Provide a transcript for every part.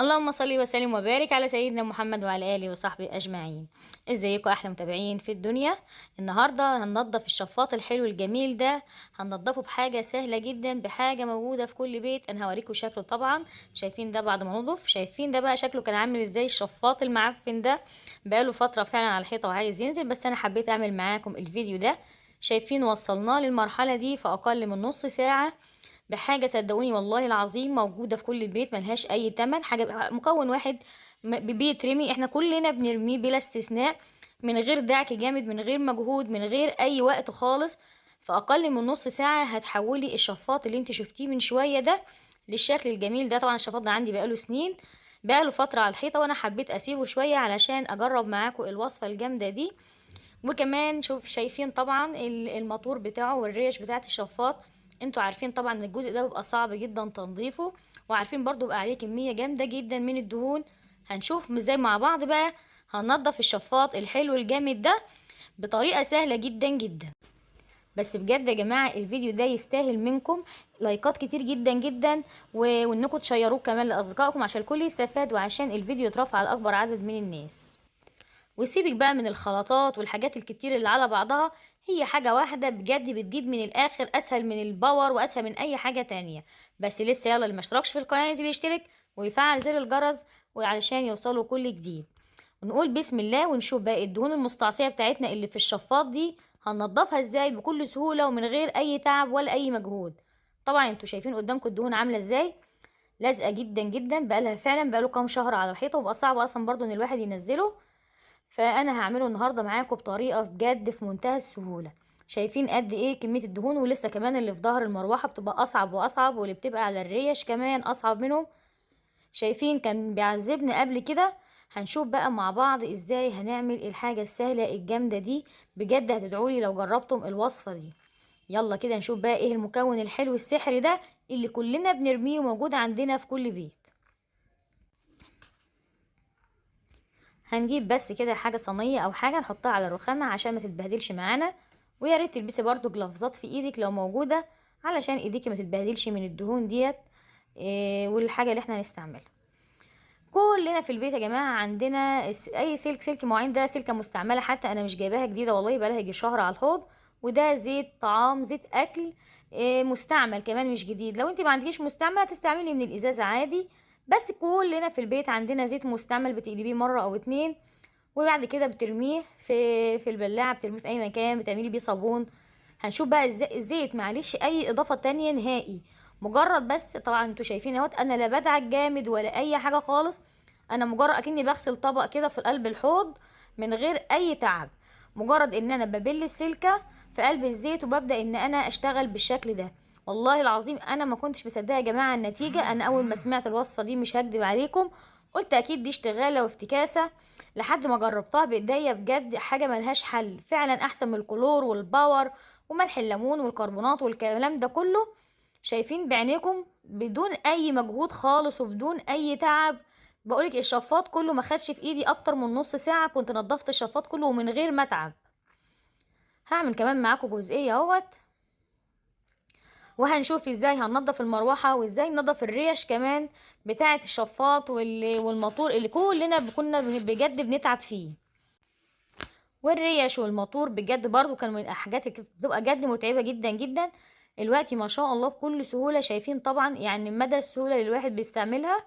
اللهم صل وسلم وبارك على سيدنا محمد وعلى اله وصحبه اجمعين. ازيكم احلى متابعين في الدنيا؟ النهارده هننضف الشفاط الحلو الجميل ده. هننضفه بحاجه سهله جدا، بحاجه موجوده في كل بيت. انا هوريكم شكله. طبعا شايفين ده بعد ما نضف، شايفين ده بقى شكله كان عامل ازاي. الشفاط المعفن ده بقاله فتره فعلا على الحيطه وعايز ينزل، بس انا حبيت اعمل معاكم الفيديو ده. شايفين وصلناه للمرحله دي في اقل من نص ساعه، بحاجة صدقوني والله العظيم موجودة في كل البيت، ملهاش أي تمن. حاجة مكون واحد بيترمي، احنا كلنا بنرميه بلا استثناء، من غير دعك جامد، من غير مجهود، من غير أي وقت خالص. في أقل من نص ساعة هتحولي الشفاط اللي انت شفتيه من شوية ده للشكل الجميل ده. طبعا الشفاط ده عندي بقاله سنين، بقاله فترة على الحيطة، وانا حبيت اسيبه شوية علشان اجرب معاكم الوصفة الجامدة دي. وكمان شايفين طبعا الموتور بتاعه والريش بتاعت الشفاط. انتوا عارفين طبعا ان الجزء ده بيبقى صعب جدا تنظيفه، وعارفين برضو بقى عليه كمية جامدة جدا من الدهون. هنشوف ازاي مع بعض بقى هننضف الشفاط الحلو الجامد ده بطريقة سهلة جدا جدا. بس بجد يا جماعة الفيديو ده يستاهل منكم لايكات كتير جدا جدا، وانكم تشيروه كمان لاصدقائكم عشان الكل يستفاد، وعشان الفيديو يترفع لاكبر عدد من الناس. وسيبك بقى من الخلطات والحاجات الكتير اللي على بعضها، هي حاجة واحدة بجد بتجيب من الآخر، أسهل من الباور وأسهل من أي حاجة تانية. بس لسه يلا اللي مشتركش في القناة ينزل يشترك ويفعل زر الجرس وعلشان يوصلوا كل جديد. ونقول بسم الله ونشوف بقى الدهون المستعصية بتاعتنا اللي في الشفاط دي هننضفها ازاي بكل سهولة ومن غير أي تعب ولا أي مجهود. طبعا انتوا شايفين قدامكم الدهون عاملة ازاي، لازقة جدا جدا، بقالها فعلا بقاله كام شهر على الحيطة، وبقى صعب أصلا برضو إن الواحد ينزله. فانا هعمله النهارده معاكم بطريقه بجد في منتهى السهوله. شايفين قد ايه كميه الدهون، ولسه كمان اللي في ظهر المروحه بتبقى اصعب واصعب، واللي بتبقى على الريش كمان اصعب منهم. شايفين كان بيعذبني قبل كده. هنشوف بقى مع بعض ازاي هنعمل الحاجه السهله الجامده دي. بجد هتدعولي لو جربتم الوصفه دي. يلا كده نشوف بقى ايه المكون الحلو السحري ده اللي كلنا بنرميه وموجود عندنا في كل بيت. هنجيب بس كده حاجه صينيه او حاجه نحطها على الرخامه عشان ما تتبهدلش معانا. ويا ريت تلبسي برضو جلافزات في ايدك لو موجوده، علشان ايديكي ما تتبهدلش من الدهون ديت. والحاجه اللي احنا هنستعملها كلنا في البيت يا جماعه عندنا اي سلك معين، ده سلكه مستعمله، حتى انا مش جايباها جديده والله، بقالها يجي شهر على الحوض. وده زيت طعام، زيت اكل، مستعمل كمان مش جديد. لو انت ما عندكيش مستعمل هتستعملي من الازازه عادي. بس كلنا في البيت عندنا زيت مستعمل، بتقلبيه مره او اتنين وبعد كده بترميه في البلاعه، بترميه في اي مكان، بتعملي بيه صابون. هنشوف بقى الزيت معلش اي اضافه تانية نهائي، مجرد بس طبعا انتوا شايفين اهوت، انا لا بدعك جامد ولا اي حاجه خالص. انا مجرد اكني بغسل طبق كده في قلب الحوض من غير اي تعب. مجرد ان انا ببل السلكه في قلب الزيت وببدا ان انا اشتغل بالشكل ده. والله العظيم انا ما كنتش مصدقه يا جماعه النتيجه. انا اول ما سمعت الوصفه دي مش هكدب عليكم، قلت اكيد دي اشتغاله وافتكاسه، لحد ما جربتها بايديا بجد حاجه ملهاش حل. فعلا احسن من الكلور والباور وملح الليمون والكربونات والكلام ده كله. شايفين بعينيكم بدون اي مجهود خالص وبدون اي تعب. بقولك الشفاط كله ما خدش في ايدي اكتر من نص ساعه، كنت نضفت الشفاط كله ومن غير ما اتعب. هعمل كمان معاكم جزئيه اهوت، وهنشوف ازاي هننضف المروحه وازاي ننضف الريش كمان بتاعه الشفاط والموتور اللي كلنا كنا بجد بنتعب فيه. والريش والموتور بجد برضو كانوا من الحاجات اللي بتبقى جد متعبة جدا جدا. دلوقتي ما شاء الله بكل سهولة، شايفين طبعا يعني مدى السهولة اللي الواحد بيستعملها.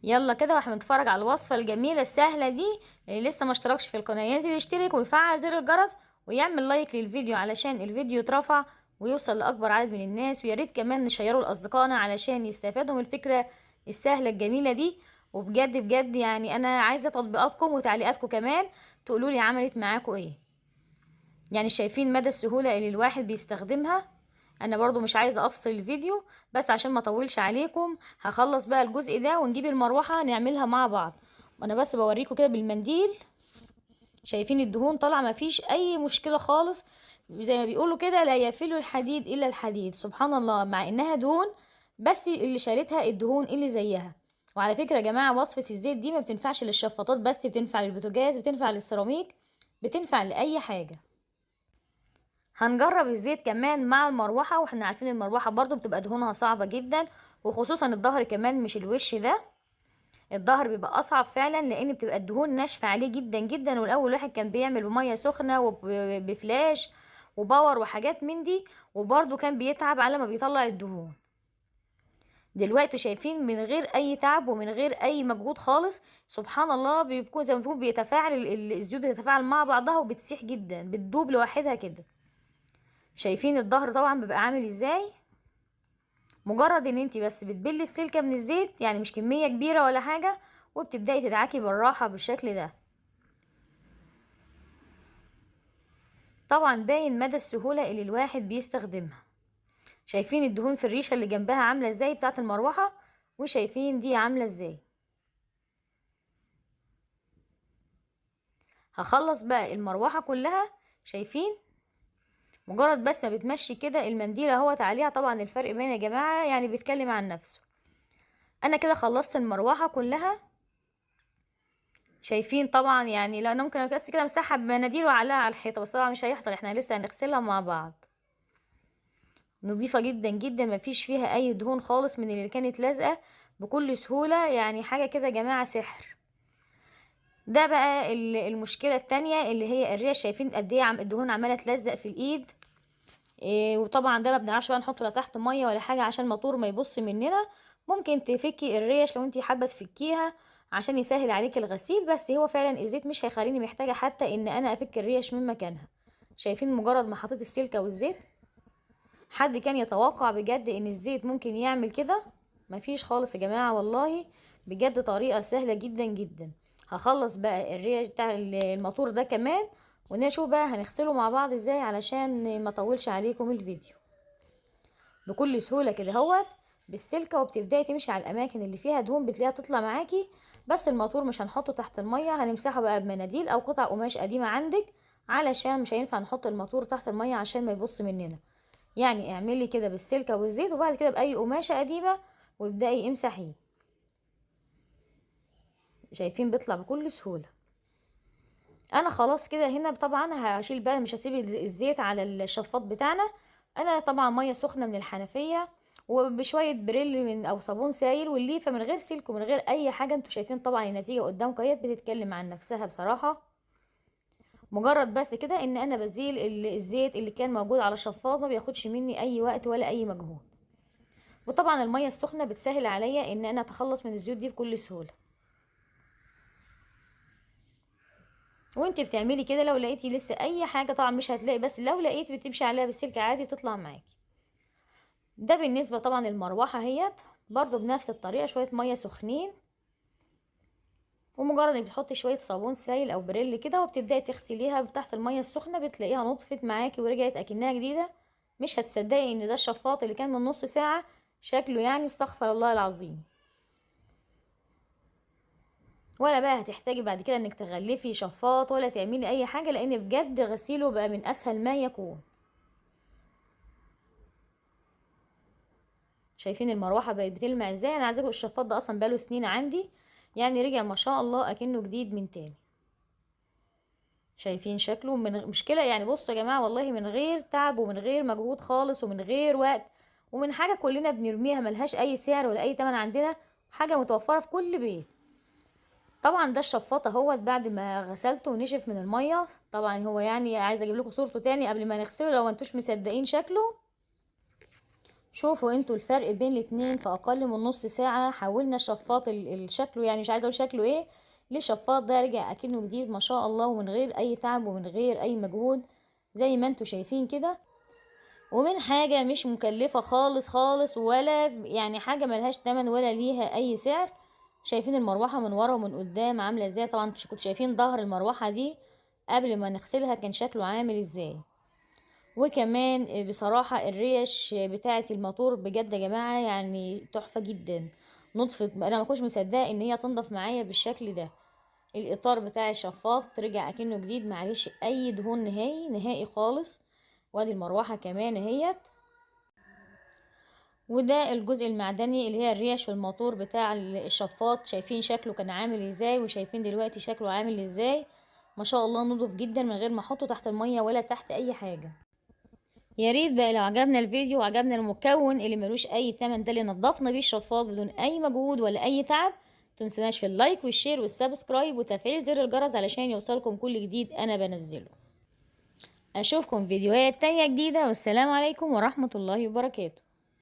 يلا كده واحنا بنتفرج على الوصفة الجميلة السهلة دي، اللي لسه ما اشتركش في القناة ينزل يشترك ويفعل زر الجرس ويعمل لايك للفيديو علشان الفيديو يترفع ويوصل لأكبر عدد من الناس. ويا ريت كمان نشيره لأصدقائنا علشان يستفادوا من الفكرة السهلة الجميلة دي. وبجد بجد يعني أنا عايزة تطبيقاتكم وتعليقاتكم كمان، تقولولي عملت معاكم ايه. يعني شايفين مدى السهولة اللي الواحد بيستخدمها. انا برضو مش عايزة افصل الفيديو، بس عشان ما اطولش عليكم هخلص بقى الجزء ده ونجيب المروحة نعملها مع بعض. وانا بس بوريكم كده بالمنديل، شايفين الدهون طالعة مفيش اي مشكلة خالص. زي ما بيقولوا كده لا يفل الحديد الا الحديد، سبحان الله، مع انها دهون بس اللي شالتها الدهون اللي زيها. وعلى فكرة يا جماعة وصفة الزيت دي ما بتنفعش للشفاطات بس، بتنفع للبوتاجاز، بتنفع للسيراميك، بتنفع لأي حاجة. هنجرب الزيت كمان مع المروحة، واحنا عارفين المروحة برضو بتبقى دهونها صعبة جدا، وخصوصا الظهر كمان مش الوش ده. الظهر بيبقى اصعب فعلا، لان بتبقى الدهون ناشفه عليه جدا جدا. والاول واحد كان بيعمل بميه سخنه وبفلاش وباور وحاجات من دي، وبرده كان بيتعب على ما بيطلع الدهون. دلوقتي شايفين من غير اي تعب ومن غير اي مجهود خالص، سبحان الله، بيكون زي ما بيكون بيتفاعل الزيوت بتتفاعل مع بعضها وبتسيح جدا، بتدوب لوحدها كده. شايفين الظهر طبعا بيبقى عامل ازاي؟ مجرد ان انت بس بتبلي السلكه من الزيت، يعني مش كميه كبيره ولا حاجه، وبتبداي تدعكي بالراحه بالشكل ده. طبعا باين مدى السهوله اللي الواحد بيستخدمها. شايفين الدهون في الريشه اللي جنبها عامله ازاي بتاعه المروحه، وشايفين دي عامله ازاي. هخلص بقى المروحه كلها. شايفين مجرد بس ما بتمشي كده المنديل اهوت عليها، طبعا الفرق بين يا جماعه يعني بيتكلم عن نفسه. انا كده خلصت المروحه كلها. شايفين طبعا يعني لا، انا ممكن بس كده امسحها بمناديل واعلقها على الحيطه، بس طبعا مش هيحصل، احنا لسه هنغسلها مع بعض. نظيفه جدا جدا، مفيش فيها اي دهون خالص من اللي كانت لازقه، بكل سهوله، يعني حاجه كده يا جماعه سحر. ده بقى المشكله التانية اللي هي الريش. شايفين قد ايه الدهون عماله تلزق في الايد. وطبعا ده ما بنعرفش بقى نحطه لا تحت ميه ولا حاجه عشان الموتور ما يبص مننا. ممكن تفكي الريش لو انت حابه تفكيها عشان يسهل عليك الغسيل، بس هو فعلا الزيت مش هيخليني محتاجه حتى ان انا افك الريش من مكانها. شايفين مجرد ما حطيت السلكه والزيت؟ حد كان يتوقع بجد ان الزيت ممكن يعمل كده؟ مفيش خالص يا جماعه والله، بجد طريقه سهله جدا جدا. هخلص بقى الريش بتاع الموتور ده كمان، ونشوف بقى هنغسله مع بعض ازاي علشان ما اطولش عليكم الفيديو. بكل سهوله كده اهوت بالسلكه، وبتبداي تمشي على الاماكن اللي فيها دهون بتلاقيها تطلع معاكي. بس الموتور مش هنحطه تحت الميه، هنمسحه بقى بمناديل او قطع قماش قديمه عندك، علشان مش هينفع نحط الموتور تحت الميه عشان ما يبص مننا. يعني اعملي كده بالسلكه والزيت، وبعد كده باي قماشه قديمه وابداي امسحيه. شايفين بيطلع بكل سهوله. انا خلاص كده هنا طبعا هشيل بقى، مش هسيب الزيت على الشفاط بتاعنا. انا طبعا ميه سخنه من الحنفيه وبشويه بريل من او صابون سائل، والليفه من غير سلك ومن غير اي حاجه. انتوا شايفين طبعا النتيجه قدامكم اهي بتتكلم عن نفسها بصراحه. مجرد بس كده ان انا بزيل الزيت اللي كان موجود على الشفاط، ما بياخدش مني اي وقت ولا اي مجهود. وطبعا الميه السخنه بتسهل عليا ان انا اتخلص من الزيوت دي بكل سهوله. وانت بتعملي كده لو لقيتي لسه اي حاجه، طبعا مش هتلاقي، بس لو لقيت بتمشي عليها بالسلك عادي بتطلع معاكي. ده بالنسبه طبعا المروحه اهيت برضو بنفس الطريقه، شويه ميه سخنين، ومجرد انك بتحطي شويه صابون سائل او بريل كده وبتبداي تغسليها تحت الميه السخنه، بتلاقيها نطفت معاكي ورجعت اكنها جديده. مش هتصدقي ان ده الشفاط اللي كان من نص ساعه شكله يعني استغفر الله العظيم. ولا بقى هتحتاجي بعد كده انك تغلفي شفاط ولا تعملي اي حاجه، لان بجد غسيله بقى من اسهل ما يكون. شايفين المروحه بقت بتلمع ازاي؟ انا عايزاكم، الشفاط ده اصلا بقاله سنين عندي، يعني رجع ما شاء الله اكنه جديد من تاني. شايفين شكله من مشكله يعني. بصوا يا جماعه والله من غير تعب ومن غير مجهود خالص ومن غير وقت، ومن حاجه كلنا بنرميها ملهاش اي سعر ولا اي تمن عندنا، حاجه متوفره في كل بيت. طبعا ده الشفاط اهوت بعد ما غسلته ونشف من الميه. طبعا هو يعني عايزه اجيب لكم صورته تاني قبل ما نغسله لو انتوش مصدقين شكله. شوفوا انتوا الفرق بين الاتنين في اقل من نص ساعه. حولنا الشفاط شكله يعني مش عايزه اقول شكله ايه، للشفاط ده رجع اكنه جديد ما شاء الله، ومن غير اي تعب ومن غير اي مجهود زي ما انتوا شايفين كده. ومن حاجه مش مكلفه خالص خالص، ولا يعني حاجه ملهاش تمن ولا ليها اي سعر. شايفين المروحه من ورا ومن قدام عامله ازاي؟ طبعا كنتوا شايفين ظهر المروحه دي قبل ما نغسلها كان شكله عامل ازاي. وكمان بصراحة الريش بتاعة الموتور بجد يا جماعة يعني تحفة جدا. نطفت، انا ما كنتش مصدقة ان هي تنضف معايا بالشكل ده. الاطار بتاع الشفاط رجع اكنه جديد، معلش اي دهون نهائي نهائي خالص. وادي المروحة كمان اهيت. وده الجزء المعدني اللي هي الريش والموتور بتاع الشفاط. شايفين شكله كان عامل ازاي وشايفين دلوقتي شكله عامل ازاي؟ ما شاء الله نضف جدا من غير ما احطه تحت المية ولا تحت اي حاجة. يا ريت بقى لو عجبنا الفيديو وعجبنا المكون اللي ملوش اي ثمن ده اللي نضفنا بيه الشفاط بدون اي مجهود ولا اي تعب، متنسوناش في اللايك والشير والسبسكرايب وتفعيل زر الجرس علشان يوصلكم كل جديد انا بنزله. اشوفكم فيديوهات تانية جديدة، والسلام عليكم ورحمة الله وبركاته.